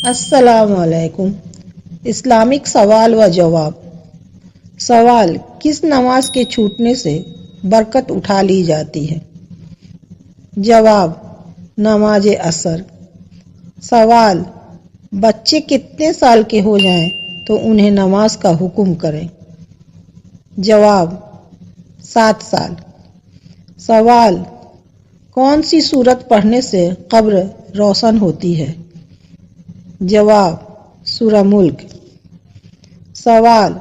السلام علیکم۔ اسلامک سوال و جواب۔ سوال: کس نماز کے چھوٹنے سے برکت اٹھا لی جاتی ہے؟ جواب: نماز عصر۔ سوال: بچے کتنے سال کے ہو جائیں تو انہیں نماز کا حکم کریں؟ جواب: 7 سال۔ سوال: کون سی سورت پڑھنے سے قبر روشن ہوتی ہے؟ جواب: سورہ ملک۔ سوال: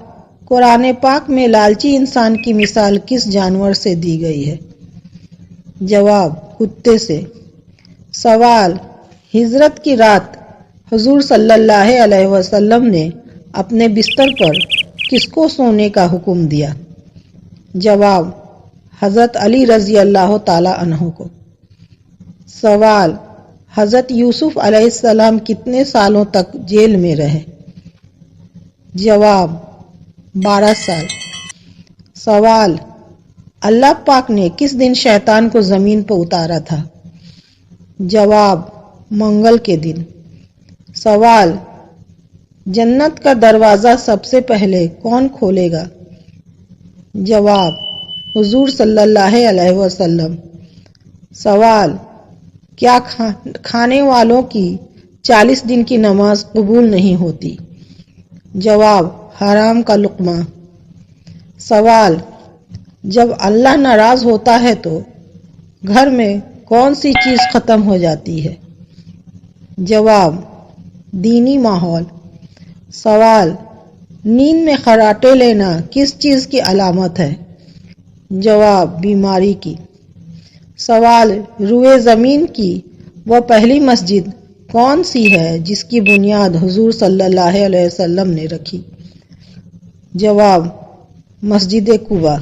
قرآن پاک میں لالچی انسان کی مثال کس جانور سے دی گئی ہے؟ جواب: کتے سے۔ سوال: ہجرت کی رات حضور صلی اللہ علیہ وسلم نے اپنے بستر پر کس کو سونے کا حکم دیا؟ جواب: حضرت علی رضی اللہ تعالی عنہ کو۔ سوال: حضرت یوسف علیہ السلام کتنے سالوں تک جیل میں رہے؟ جواب: 12 سال۔ سوال: اللہ پاک نے کس دن شیطان کو زمین پر اتارا تھا؟ جواب: منگل کے دن۔ سوال: جنت کا دروازہ سب سے پہلے کون کھولے گا؟ جواب: حضور صلی اللہ علیہ وسلم۔ سوال: کیا کھانے والوں کی 40 دن کی نماز قبول نہیں ہوتی؟ جواب: حرام کا لقمہ۔ سوال: جب اللہ ناراض ہوتا ہے تو گھر میں کون سی چیز ختم ہو جاتی ہے؟ جواب: دینی ماحول۔ سوال: نیند میں خراٹے لینا کس چیز کی علامت ہے؟ جواب: بیماری کی۔ سوال: روئے زمین کی وہ پہلی مسجد کون سی ہے جس کی بنیاد حضور صلی اللہ علیہ وسلم نے رکھی؟ جواب: مسجد قباء۔